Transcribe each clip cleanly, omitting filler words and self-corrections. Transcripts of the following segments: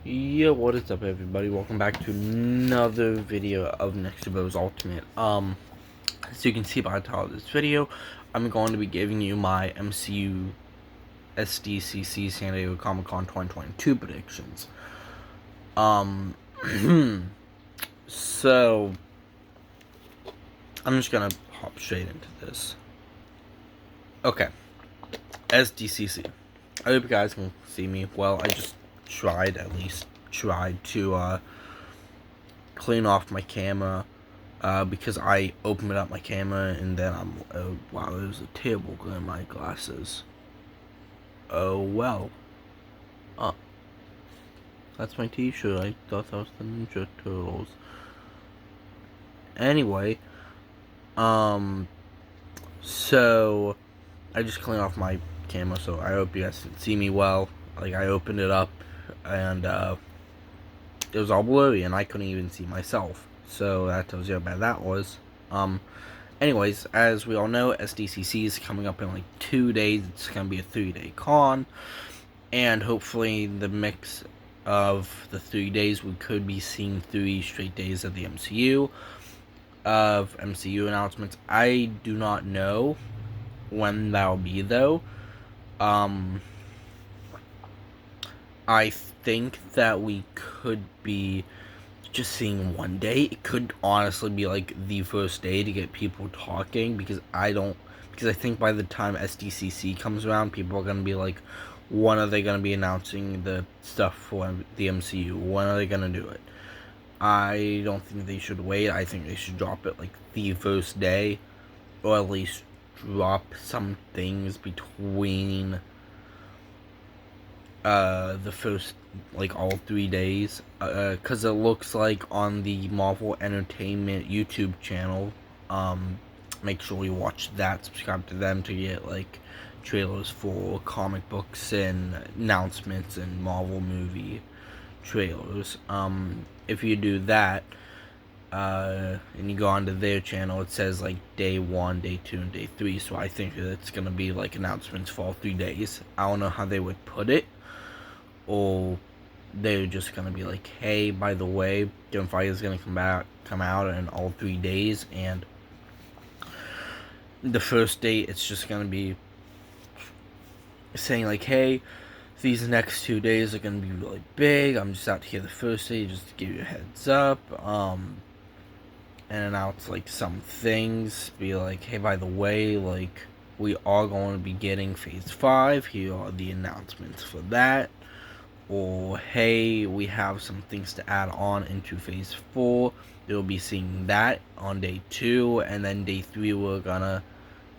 Yo, what is up, everybody? Welcome back to another video of Next to Bros Ultimate. As you can see by the title of this video, I'm going to be giving you my MCU SDCC San Diego Comic-Con 2022 predictions. So I'm just gonna hop straight into this. Okay, SDCC. I hope you guys can see me well. I just tried to clean off my camera because I opened up my camera and then oh wow, there's a terrible glare in my glasses. Oh well. That's my t-shirt. I thought that was the Ninja Turtles. Anyway, so I just cleaned off my camera, so I hope you guys can see me well. Like, I opened it up and it was all blurry and I couldn't even see myself. So that tells you how bad that was. Anyways, as we all know, SDCC is coming up in like 2 days. It's going to be a 3-day con. And hopefully the mix of the 3 days, we could be seeing 3 straight days of the MCU. Of MCU announcements. I do not know when that'll be, though. I think that we could be just seeing one day. It could honestly be like the first day to get people talking, because I think by the time SDCC comes around, people are gonna be like, when are they gonna be announcing the stuff for the MCU? When are they gonna do it? I don't think they should wait. I think they should drop it like the first day, or at least drop some things between the first, like, all 3 days, because it looks like on the Marvel Entertainment YouTube channel, make sure you watch that, subscribe to them to get, like, trailers for comic books and announcements and Marvel movie trailers. If you do that, and you go onto their channel, it says like day 1, day 2, and day 3, so I think that it's gonna be like announcements for all 3 days. I don't know how they would put it, or they're just gonna be like, hey, by the way, Doom Fighter is gonna come out in all 3 days, and the first day it's just gonna be saying like, hey, these next 2 days are gonna be really big. I'm just out here the first day just to give you a heads up, and announce like some things. Be like, hey, by the way, like, we are going to be getting Phase 5. Here are the announcements for that. Or, hey, we have some things to add on into Phase 4. You'll be seeing that on day 2. And then day 3, we're gonna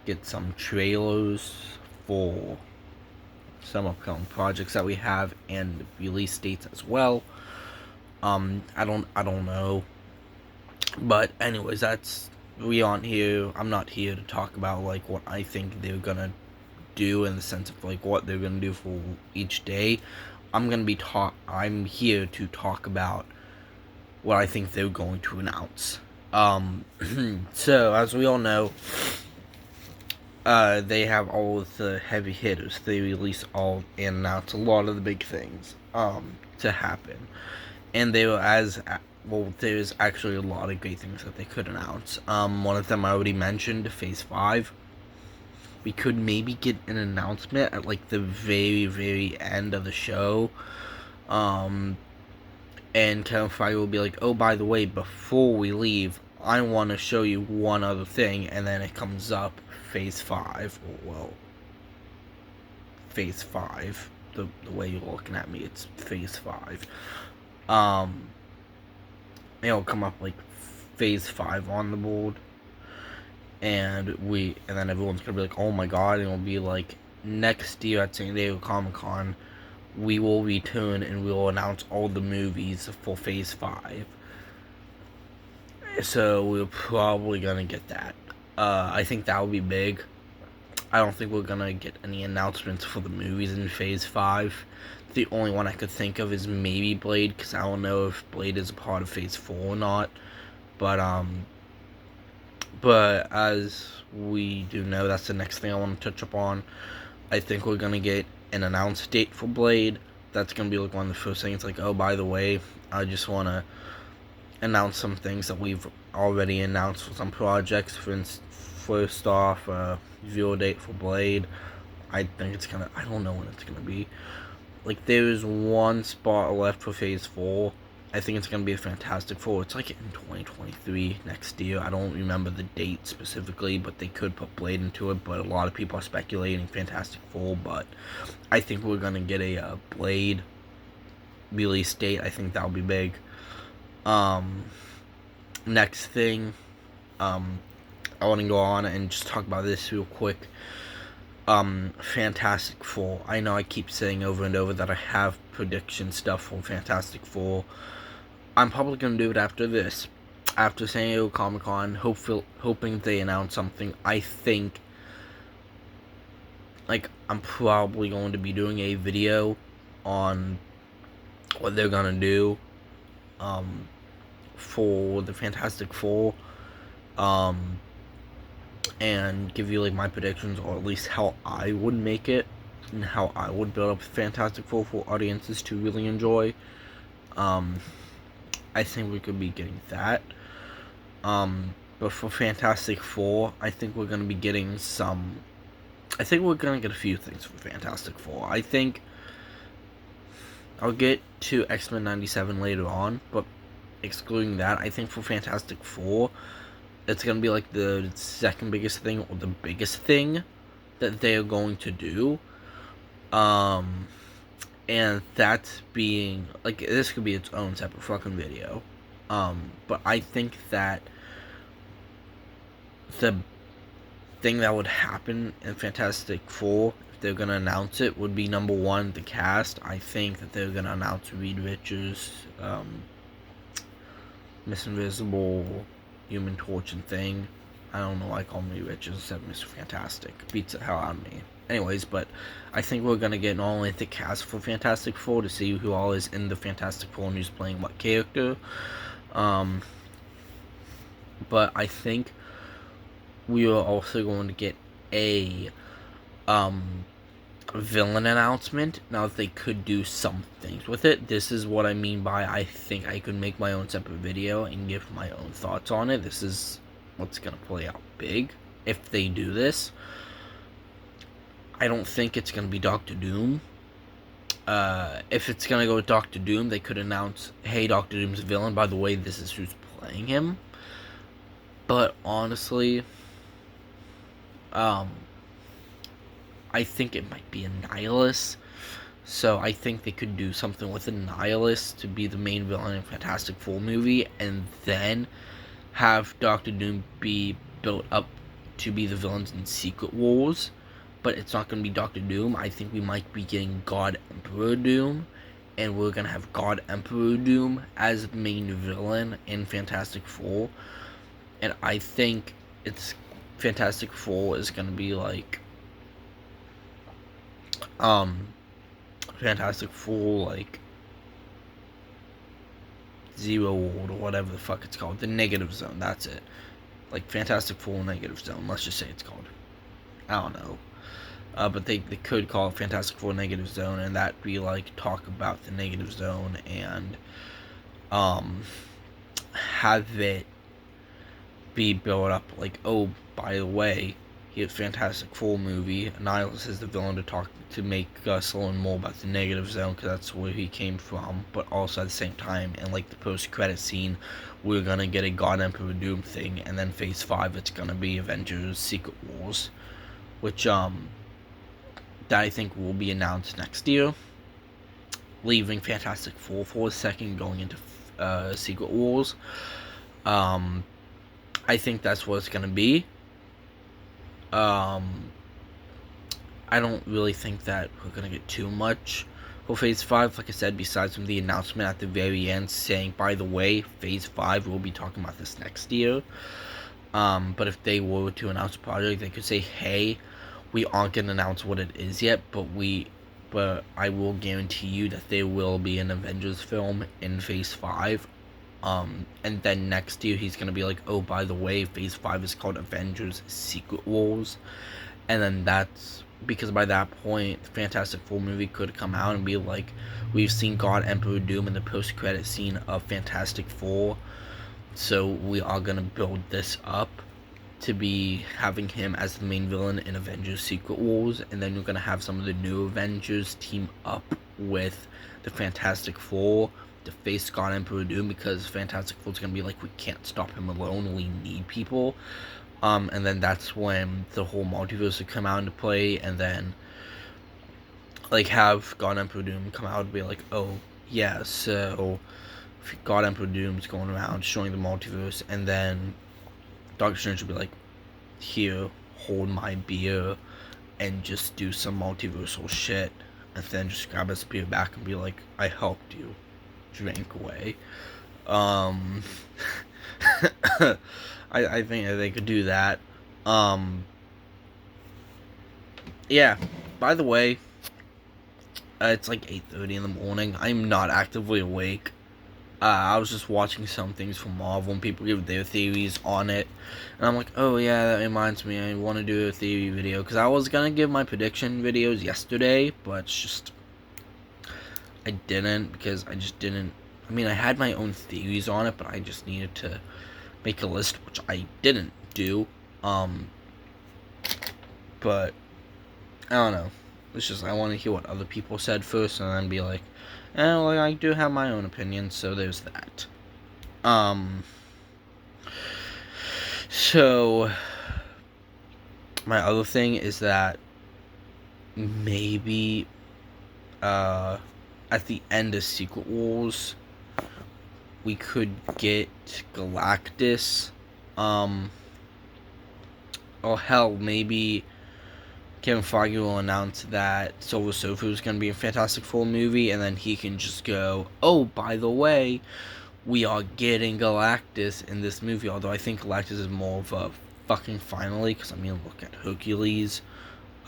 get some trailers for some upcoming projects that we have, and release dates as well. I don't know. But anyways, that's, we aren't here. I'm not here to talk about like what I think they're gonna do, in the sense of like what they're gonna do for each day. I'm here to talk about what I think they're going to announce. So as we all know, they have all of the heavy hitters. They release all and announce a lot of the big things to happen, and they were there's actually a lot of great things that they could announce. One of them I already mentioned, Phase 5. We could maybe get an announcement at like the very, very end of the show. And Kevin Feige will be like, oh, by the way, before we leave, I want to show you one other thing, and then it comes up Phase 5. Well, Phase 5. The way you're looking at me, it's Phase 5. It'll come up like Phase 5 on the board, and then everyone's gonna be like, oh my god, and it'll be like, next year at San Diego Comic-Con, we will return and we will announce all the movies for Phase 5. So we're probably gonna get that. I think that would be big. I don't think we're gonna get any announcements for the movies in Phase 5. The only one I could think of is maybe Blade, because I don't know if Blade is a part of Phase 4 or not. But as we do know, that's the next thing I want to touch upon. I think we're gonna get an announced date for Blade. that's gonna be like one of the first things. Like, oh, by the way, I just want to announce some things that we've already announced for some projects. First off, viewer date for Blade. I think it's gonna. I don't know when it's gonna be. Like, there's one spot left for Phase 4. I think it's gonna be a Fantastic Four. It's like in 2023, next year. I don't remember the date specifically, but they could put Blade into it. But a lot of people are speculating Fantastic Four. But I think we're gonna get a Blade release date. I think that'll be big. Next thing, I want to go on and just talk about this real quick. Fantastic Four. I know I keep saying over and over that I have prediction stuff for Fantastic Four. I'm probably gonna do it after this. After San Diego Comic-Con, hoping they announce something. I think, like, I'm probably going to be doing a video on what they're gonna do, for the Fantastic Four, and give you like my predictions, or at least how I would make it and how I would build up Fantastic Four for audiences to really enjoy. I think we could be getting that. But for Fantastic Four, I think we're gonna be getting some. I think we're gonna get a few things for Fantastic Four. I think I'll get to X-Men 97 later on, but excluding that, I think for Fantastic Four, it's gonna be like the second biggest thing or the biggest thing that they're going to do. And that's being like, this could be its own separate fucking video. But I think that the thing that would happen in Fantastic Four, if they're gonna announce it, would be number one, the cast. I think that they're gonna announce Reed Richards, Miss Invisible, Human Torch, and Thing. I don't know why I call him Reed Richards instead of Mr. Fantastic. Beats the hell out of me. Anyways, but I think we're gonna get not only the cast for Fantastic Four to see who all is in the Fantastic Four and who's playing what character, but I think we are also going to get a villain announcement. Now, if they could do some things with it, this is what I mean by I think I could make my own separate video and give my own thoughts on it. This is what's gonna play out big if they do this. I don't think it's gonna be Doctor Doom. If it's gonna go with Doctor Doom, they could announce, hey, Doctor Doom's a villain, by the way, this is who's playing him. But honestly, I think it might be Annihilus. So I think they could do something with Annihilus to be the main villain in Fantastic Four movie, and then have Doctor Doom be built up to be the villains in Secret Wars. But it's not going to be Doctor Doom. I think we might be getting God Emperor Doom, and we're going to have God Emperor Doom as the main villain in Fantastic Four. And I think it's Fantastic Four is going to be like Fantastic Four, like Zero World or whatever the fuck it's called, the Negative Zone. That's it. Like Fantastic Four Negative Zone. Let's just say it's called. I don't know. But they could call it Fantastic Four Negative Zone, and that be like talk about the Negative Zone and have it be built up like, oh, by the way, here's Fantastic Four movie. Annihilus is the villain to make us learn more about the Negative Zone, because that's where he came from. But also at the same time, in like the post-credit scene, we're gonna get a God Emperor Doom thing, and then Phase 5, it's gonna be Avengers Secret Wars, which that I think will be announced next year. Leaving Fantastic Four for a second, going into Secret Wars. I think that's what it's gonna be. I don't really think that we're gonna get too much for Phase 5, like I said, besides from the announcement at the very end saying, by the way, Phase 5, we'll be talking about this next year. But if they were to announce a project, they could say, hey, we aren't gonna announce what it is yet, but I will guarantee you that there will be an Avengers film in Phase 5. And then next year he's gonna be like, oh, by the way, Phase 5 is called Avengers Secret Wars. And then that's because by that point, the Fantastic Four movie could come out and be like, we've seen God Emperor Doom in the post-credit scene of Fantastic Four, so we are gonna build this up to be having him as the main villain in Avengers Secret Wars, and then you're gonna have some of the new Avengers team up with the Fantastic Four to face God Emperor Doom, because Fantastic Four's gonna be like, we can't stop him alone, we need people. And then that's when the whole multiverse would come out into play, and then like have God Emperor Doom come out and be like, oh yeah, so God Emperor Doom's going around showing the multiverse, and then Doctor Strange would be like, here, hold my beer, and just do some multiversal shit, and then just grab his beer back and be like, I helped you, drink away. I think that they could do that. Yeah, by the way, it's like 8:30 in the morning. I'm not actively awake. I was just watching some things from Marvel and people give their theories on it. And I'm like, oh yeah, that reminds me, I want to do a theory video. Because I was going to give my prediction videos yesterday, but it's just, I didn't, because I just didn't, I mean, I had my own theories on it, but I just needed to make a list, which I didn't do. But, I don't know. It's just, I want to hear what other people said first, and then be like, well, I do have my own opinion, so there's that. So, my other thing is that maybe, at the end of Secret Wars, we could get Galactus, or hell, maybe Kevin Feige will announce that Silver Surfer is going to be a Fantastic Four movie, and then he can just go, oh, by the way, we are getting Galactus in this movie, although I think Galactus is more of a fucking finally, because I mean, look at Hercules,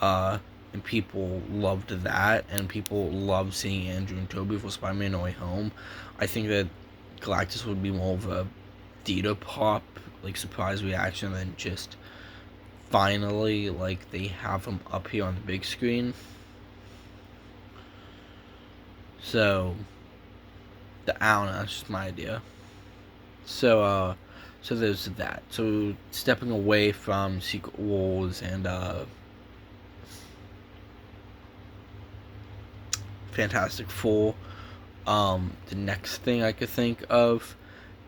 and people loved that, and people loved seeing Andrew and Toby for Spider-Man No Way Home. I think that Galactus would be more of a theater pop, like, surprise reaction than just finally, like, they have him up here on the big screen. So, I don't know, that's just my idea. So there's that. So, stepping away from Secret Wars and, Fantastic Four, the next thing I could think of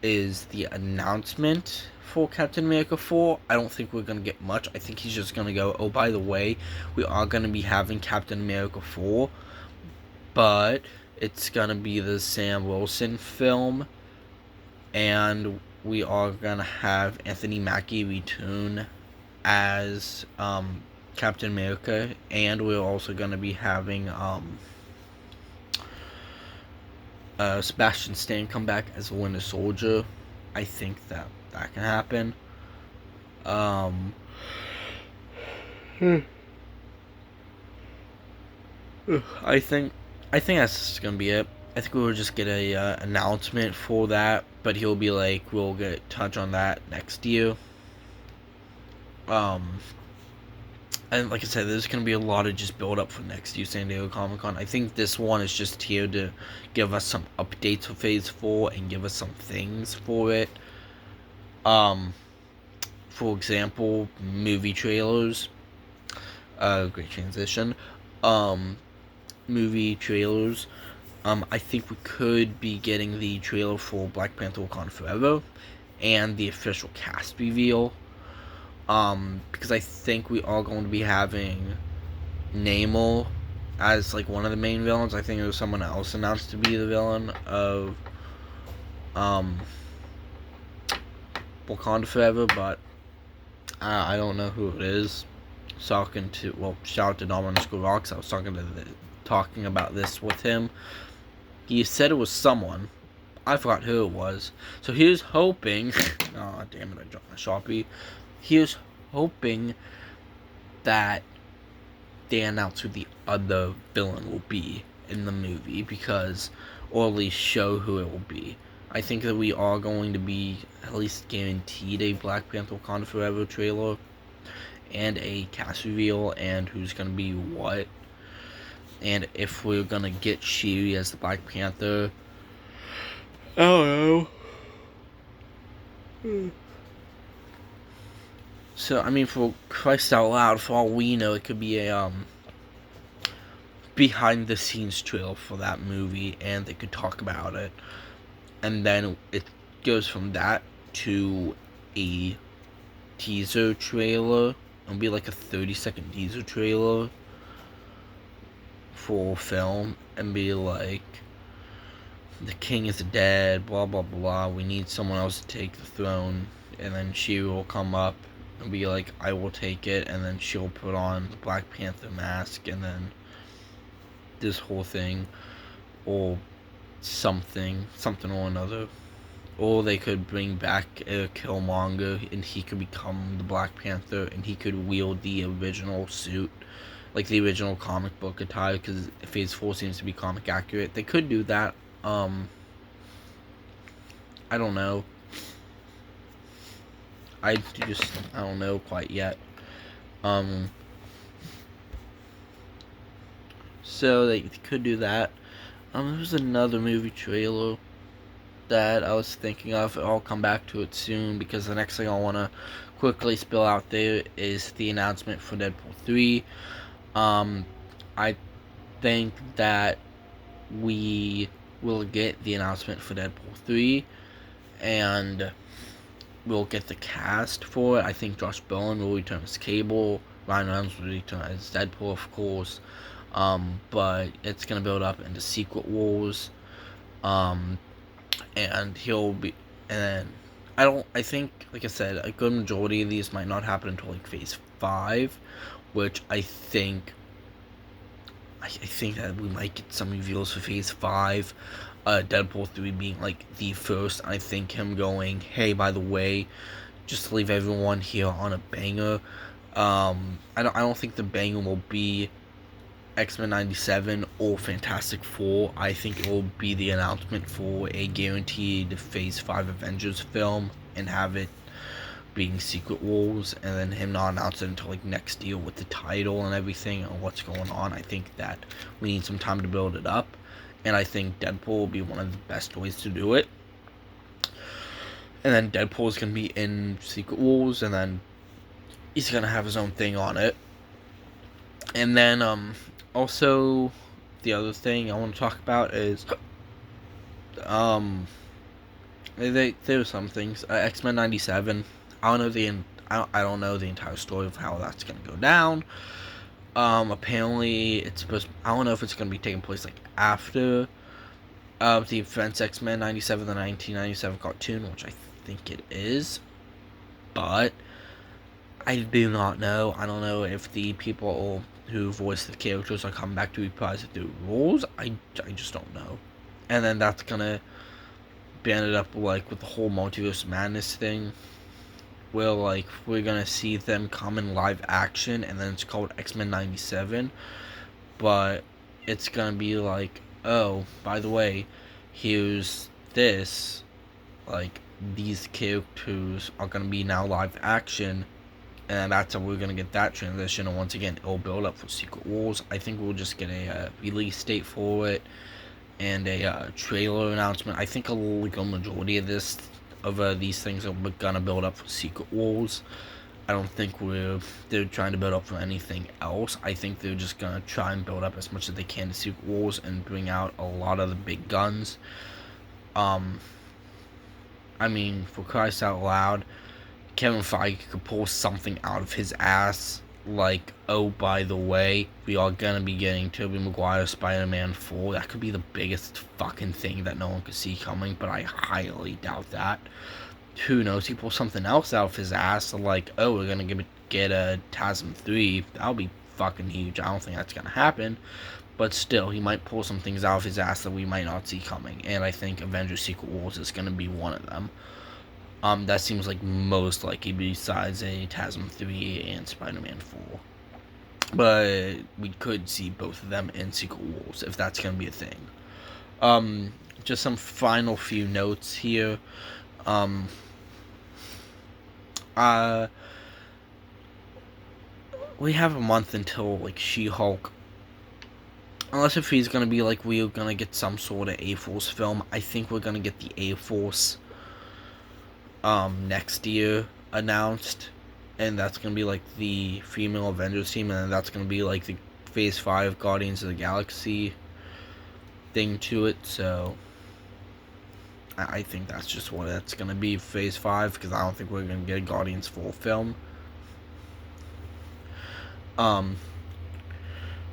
is the announcement for Captain America 4. I don't think we're going to get much. I think he's just going to go, oh, by the way, we are going to be having Captain America 4, but it's going to be the Sam Wilson film, and we are going to have Anthony Mackie return as Captain America, and we're also going to be having Sebastian Stan come back as Winter Soldier. I think that can happen. I think that's just gonna be it. I think we'll just get a announcement for that, but he'll be like, we'll get touch on that next year. And like I said, there's going to be a lot of just build up for next year San Diego Comic-Con. I think this one is just here to give us some updates for Phase 4 and give us some things for it. For example, movie trailers. Great transition. Movie trailers. I think we could be getting the trailer for Black Panther Wakanda Forever and the official cast reveal. Because I think we are going to be having Namor as like one of the main villains. I think there was someone else announced to be the villain of Wakanda Forever, but I don't know who it is. Shout out to Dom_Rocks. I was talking about this with him. He said it was someone. I forgot who it was. So here's hoping. Oh damn it! I dropped my Sharpie. Here's hoping that they announce who the other villain will be in the movie, because, or at least show who it will be. I think that we are going to be at least guaranteed a Black Panther Wakanda Forever trailer, and a cast reveal, and who's gonna be what, and if we're gonna get Shiri as the Black Panther. I don't know. So I mean, for Christ out loud, for all we know, it could be a behind the scenes trailer for that movie, and they could talk about it, and then it goes from that to a teaser trailer. It'll be like a 30-second teaser trailer for film, and be like, the king is dead, blah blah blah, we need someone else to take the throne, and then she will come up and be like, I will take it, and then she'll put on the Black Panther mask, and then this whole thing, or something or another. Or they could bring back Killmonger, and he could become the Black Panther, and he could wield the original suit, like the original comic book attire, because Phase 4 seems to be comic accurate. They could do that. I don't know. I don't know quite yet. So they could do that. There was another movie trailer that I was thinking of. I'll come back to it soon, because the next thing I want to quickly spill out there is the announcement for Deadpool 3. I think that we will get the announcement for Deadpool 3, and we'll get the cast for it. I think Josh Brolin will return as Cable. Ryan Reynolds will return as Deadpool, of course. But it's gonna build up into Secret Wars. And he'll be, and I think, like I said, a good majority of these might not happen until like Phase 5, which I think that we might get some reveals for Phase 5. Deadpool 3 being like the first. I think him going, hey, by the way, just to leave everyone here on a banger. I don't think the banger will be X-Men 97 or Fantastic Four. I think it will be the announcement for a guaranteed Phase 5 Avengers film, and have it being Secret Wars, and then him not announce it until like next year with the title and everything and what's going on. I think that we need some time to build it up, and I think Deadpool will be one of the best ways to do it. And then Deadpool is going to be in Secret Wars, and then he's going to have his own thing on it. And then also, the other thing I want to talk about is there's some things. X-Men 97. I don't know the entire story of how that's gonna go down. Apparently it's supposed. I don't know if it's gonna be taking place like after the events X-Men 97, the 1997 cartoon, which I think it is, but I do not know. I don't know if the people who voice the characters are coming back to reprise the roles. I just don't know. And then that's gonna be ended up like with the whole multiverse madness thing, where like we're gonna see them come in live action, and then it's called X-Men 97, but it's gonna be like, oh, by the way, here's this, like these characters are gonna be now live action, and that's how we're gonna get that transition. And once again, it'll build up for Secret Wars. I think we'll just get a release date for it and a trailer announcement. I think a majority of these things are gonna build up for Secret Wars. I don't think they're trying to build up for anything else. I think they're just gonna try and build up as much as they can to Secret Wars and bring out a lot of the big guns. I mean, for Christ out loud, Kevin Feige could pull something out of his ass, like, oh, by the way, we are gonna be getting Tobey Maguire Spider-Man 4. That could be the biggest fucking thing that no one could see coming, but I highly doubt that. Who knows? He pulls something else out of his ass, like, oh, we're gonna get a TASM 3. That'll be fucking huge. I don't think that's gonna happen, but still, he might pull some things out of his ass that we might not see coming, and I think Avengers Secret Wars is gonna be one of them. That seems like most likely, besides a TASM 3 and Spider-Man 4. But we could see both of them in Secret Wars, if that's going to be a thing. Just some final few notes here. we have a month until like She-Hulk. Unless if he's gonna be like, we're gonna get some sort of A-Force film. I think we're gonna get the A-Force next year announced, and that's gonna be like the female Avengers team, and then that's gonna be like the Phase 5 Guardians of the Galaxy thing to it. So I think that's just what it's gonna be, Phase 5, because I don't think we're gonna get a Guardians full film.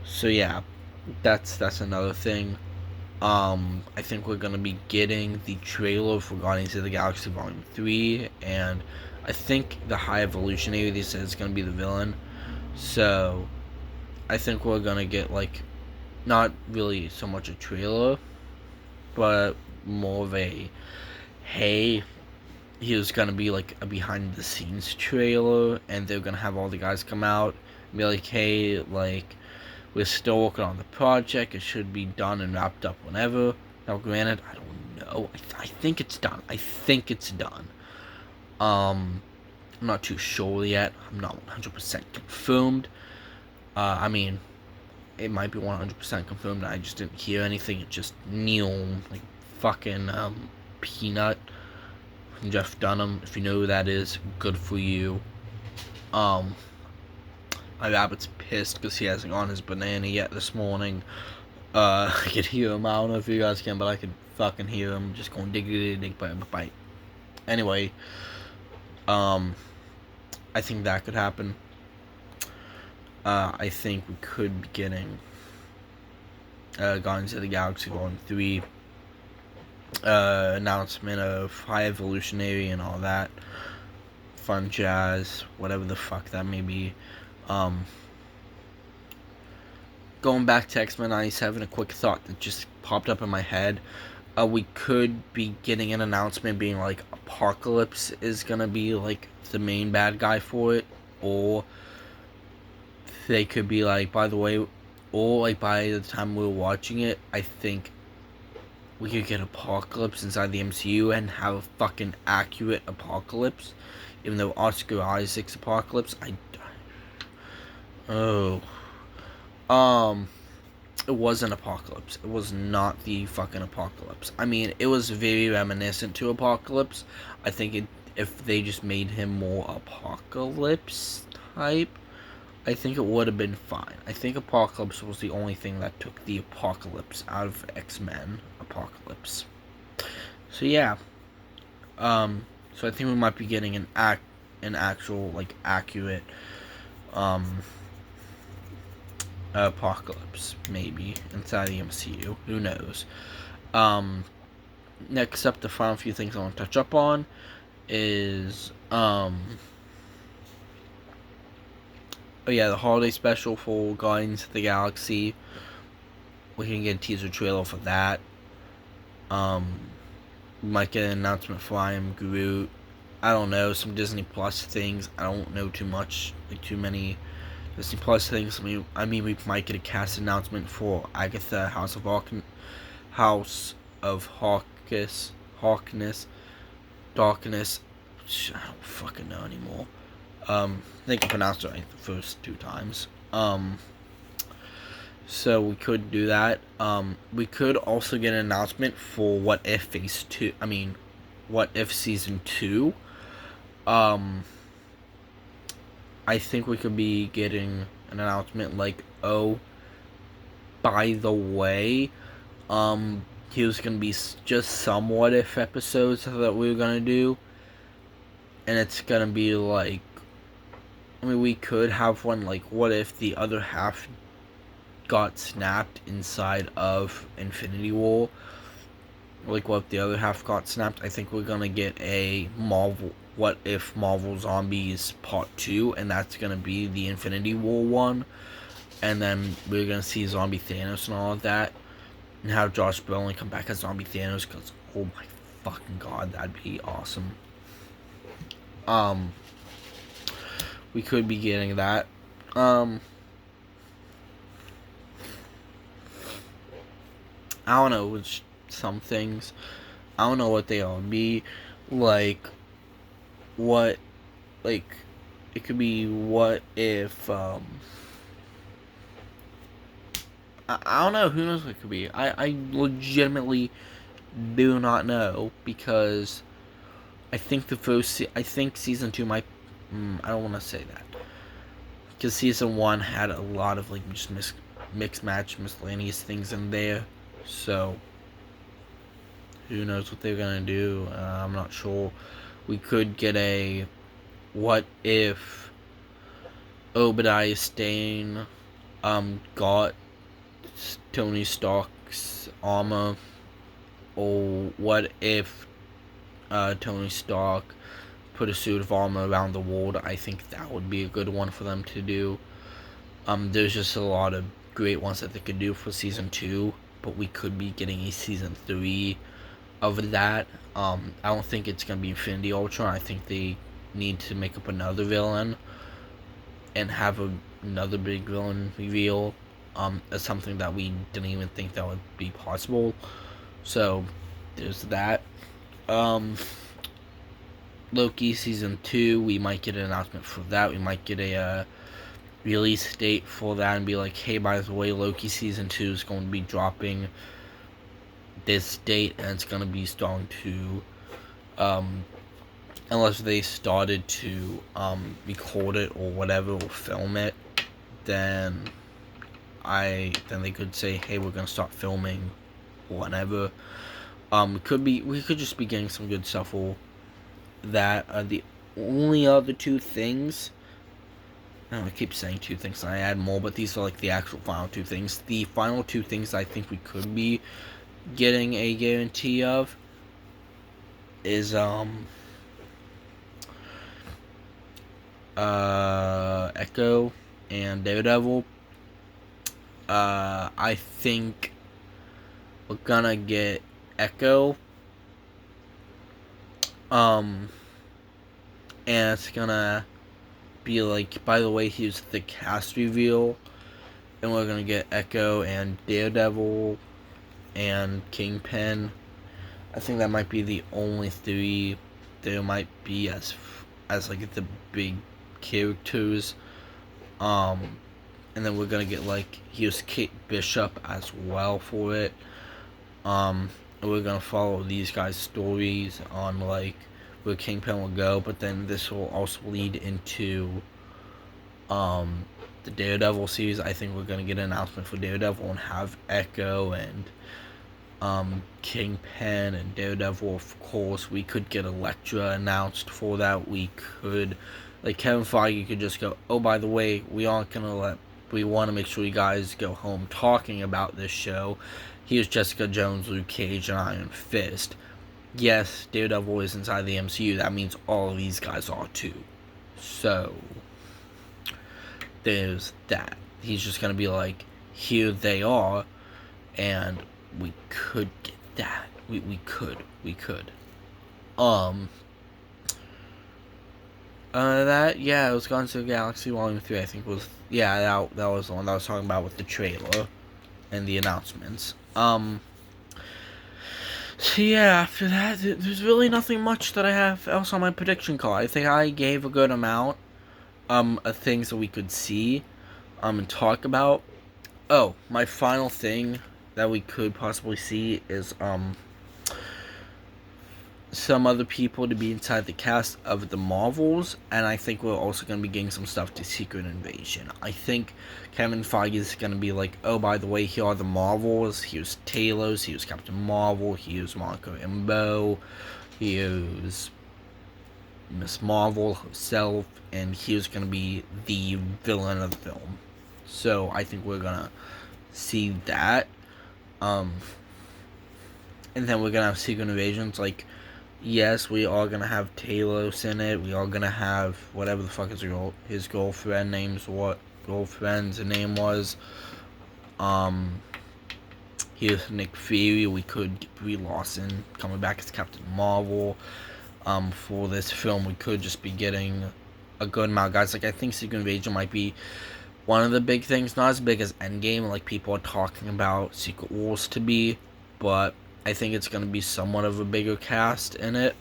So yeah, that's another thing. I think we're gonna be getting the trailer for Guardians of the Galaxy Volume 3, and I think the High Evolutionary, they said, is gonna be the villain. So I think we're gonna get like, not really so much a trailer, but more of a, hey, here's gonna be like a behind the scenes trailer, and they're gonna have all the guys come out and be like, hey, like, we're still working on the project. It should be done and wrapped up whenever. Now, granted, I don't know. I think it's done. I'm not too sure yet. I'm not 100% confirmed. I mean, it might be 100% confirmed. I just didn't hear anything. It just Neil, like fucking Peanut from Jeff Dunham. If you know who that is, good for you. My rabbit's pissed because he hasn't gotten his banana yet this morning. I could hear him. I don't know if you guys can, but I could fucking hear him just going diggity dig bite. Anyway, I think that could happen. I think we could be getting Guardians of the Galaxy Volume 3 announcement of High Evolutionary and all that fun jazz, whatever the fuck that may be. Going back to X-Men 97, a quick thought that just popped up in my head. We could be getting an announcement being like Apocalypse is gonna be like the main bad guy for it, or they could be like, by the way, or like by the time we're watching it, I think we could get Apocalypse inside the MCU and have a fucking accurate Apocalypse, even though Oscar Isaac's Apocalypse, it wasn't Apocalypse. It was not the fucking Apocalypse. I mean, it was very reminiscent to Apocalypse. I think if they just made him more Apocalypse type, I think it would have been fine. I think Apocalypse was the only thing that took the Apocalypse out of X-Men Apocalypse. So yeah. So I think we might be getting an actual, like, accurate Apocalypse, maybe, inside the MCU. Who knows? Next up, the final few things I want to touch up on is, the holiday special for Guardians of the Galaxy. We can get a teaser trailer for that. We might get an announcement for I Am Groot. I don't know, some Disney Plus things. I don't know too much, like too many Disney Plus things. I mean, we might get a cast announcement for Agatha, House of Harkness, Darkness. I don't fucking know anymore. I think I pronounced it right the first 2 times. So we could do that. We could also get an announcement for What If Phase 2. I mean, What If Season 2. I think we could be getting an announcement like, oh, by the way, here's gonna be just some What If episodes that we're gonna do. And it's gonna be like, I mean, we could have one like, what if the other half got snapped inside of Infinity War? Like, what if the other half got snapped? I think we're gonna get a What If Marvel Zombies Part 2, and that's gonna be the Infinity War one. And then we're gonna see Zombie Thanos and all of that, and have Josh Brolin come back as Zombie Thanos, because, oh my fucking god, that'd be awesome. We could be getting that. I don't know, which some things, I don't know what they all be, like, what, like, it could be what if I don't know, who knows what it could be. I legitimately do not know, because I think season 2 might I don't want to say that, because season 1 had a lot of like just mixed match miscellaneous things in there, so who knows what they're gonna do. I'm not sure. We could get a what if Obadiah Stane got Tony Stark's armor, or what if Tony Stark put a suit of armor around the world. I think that would be a good one for them to do. There's just a lot of great ones that they could do for season 2, but we could be getting a season 3 of that. I don't think it's gonna be Infinity Ultron. I think they need to make up another villain and have another big villain reveal. As something that we didn't even think that would be possible. So there's that. Loki season 2, we might get an announcement for that. We might get a release date for that and be like, hey, by the way, Loki season 2 is going to be dropping this date, and it's going to be starting to unless they started to record it or whatever, or film it, then they could say, hey, we're going to start filming whatever. We could just be getting some good stuff for that. The only other two things, I keep saying two things and I add more, but these are like the actual final two things. The final two things I think we could be getting a guarantee of is Echo and Daredevil. I think we're gonna get Echo, and it's gonna be like, by the way, here's the cast reveal, and we're gonna get Echo and Daredevil and Kingpin. I think that might be the only three there might be as like the big characters. And then we're gonna get like, here's Kate Bishop as well for it. And we're gonna follow these guys' stories on like where Kingpin will go, but then this will also lead into the Daredevil series. I think we're gonna get an announcement for Daredevil and have Echo and Kingpin and Daredevil. Of course, we could get Elektra announced for that. We could, like, Kevin Feige could just go, oh, by the way, we want to make sure you guys go home talking about this show. Here's Jessica Jones, Luke Cage, and Iron Fist. Yes, Daredevil is inside the MCU. That means all of these guys are too. So there's that. He's just gonna be like, here they are, and we could get that. We could. That, yeah, it was Guardians of the Galaxy Volume 3, I think was, yeah, that was the one that I was talking about with the trailer and the announcements. So yeah, after that, there's really nothing much that I have else on my prediction card. I think I gave a good amount of things that we could see and talk about. Oh, my final thing that we could possibly see is some other people to be inside the cast of the Marvels, and I think we're also going to be getting some stuff to Secret Invasion. I think Kevin Feige is going to be like, oh, by the way, here are the Marvels, here's Talos, here's Captain Marvel, here's Monica Rambeau, here's Miss Marvel herself, and here's going to be the villain of the film. So I think we're going to see that. And then we're going to have Secret Invasions, like, yes, we are going to have Talos in it. We are going to have whatever the fuck his girlfriend's name was. Here's Nick Fury. We could get Brie Larson coming back as Captain Marvel. For this film, we could just be getting a good amount of guys. Like, I think Secret Invasion might be one of the big things. Not as big as Endgame, like people are talking about Secret Wars to be, but I think it's going to be somewhat of a bigger cast in it,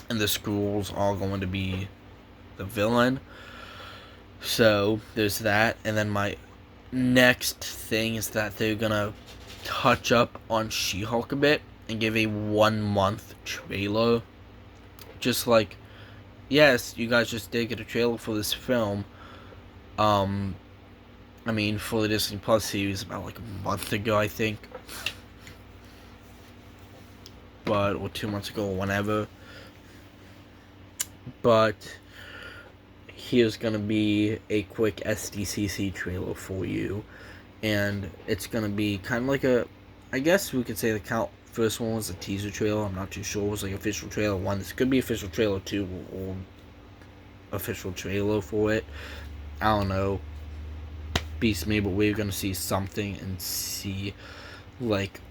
and the Skrulls are going to be the villain. So there's that, and then my next thing is that they're gonna touch up on She-Hulk a bit and give a 1-month trailer. Just like, yes, you guys just did get a trailer for this film. I mean, for the Disney Plus series about like a month ago, I think. But, or 2 months ago, or whenever. But here's gonna be a quick SDCC trailer for you. And it's gonna be kind of like a, I guess we could say the first one was a teaser trailer. I'm not too sure. It was like official trailer 1. This could be official trailer 2 or official trailer for it. I don't know. Beats me, but we're gonna see something and see like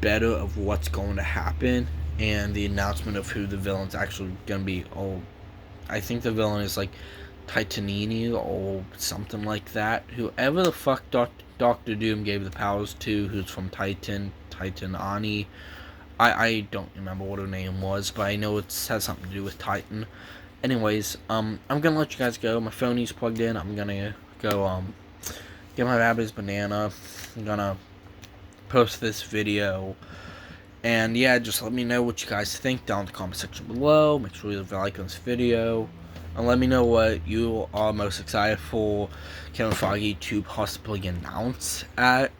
better of what's going to happen and the announcement of who the villain's actually gonna be. Oh, I think the villain is like Titanini or something like that. Whoever the fuck Doctor Doom gave the powers to, who's from Titanani. I don't remember what her name was, but I know it has something to do with Titan. Anyways, I'm gonna let you guys go. My phone is plugged in. I'm gonna go get my rabbit's banana. I'm gonna post this video. And yeah, just let me know what you guys think down in the comment section below. Make sure you leave a like on this video. And let me know what you are most excited for Kevin Feige to possibly announce at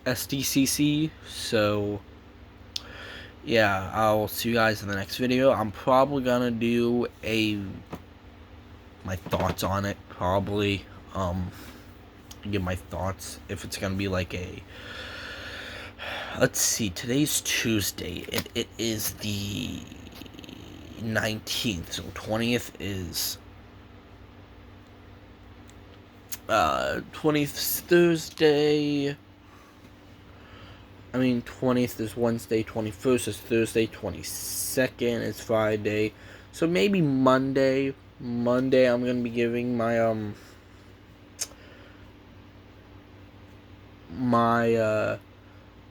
SDCC. So yeah, I'll see you guys in the next video. I'm probably gonna do my thoughts on it. Probably give my thoughts if it's gonna be like a, let's see, today's Tuesday. It is the 19th, so 20th is 20th is Thursday. I mean, 20th is Wednesday, 21st is Thursday, 22nd is Friday. So maybe Monday I'm gonna be giving my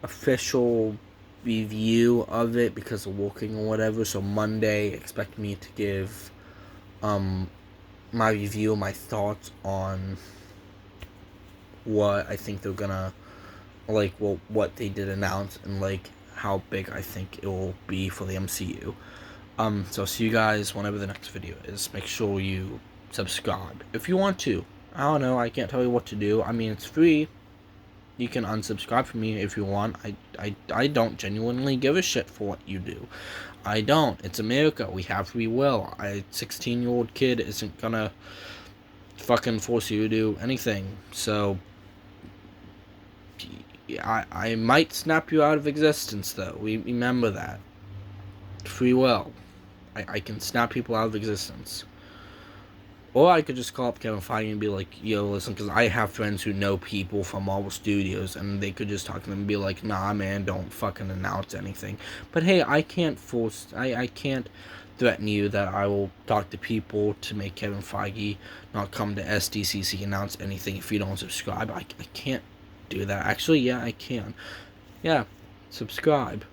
official review of it because of working or whatever. So Monday, expect me to give my review, my thoughts on what I think they're gonna, like, well, what they did announce and like how big I think it will be for the MCU. So see you guys whenever the next video is. Make sure you subscribe if you want to. I don't know, I can't tell you what to do. I mean, it's free. You can unsubscribe from me if you want. I don't genuinely give a shit for what you do. I don't. It's America. We have free will. A 16-year-old kid isn't gonna fucking force you to do anything. So I might snap you out of existence, though. Remember that. Free will. I can snap people out of existence. Or I could just call up Kevin Feige and be like, yo, listen, because I have friends who know people from Marvel Studios, and they could just talk to them and be like, nah, man, don't fucking announce anything. But hey, I can't I can't threaten you that I will talk to people to make Kevin Feige not come to SDCC announce anything if you don't subscribe. I can't do that. Actually, yeah, I can. Yeah, subscribe.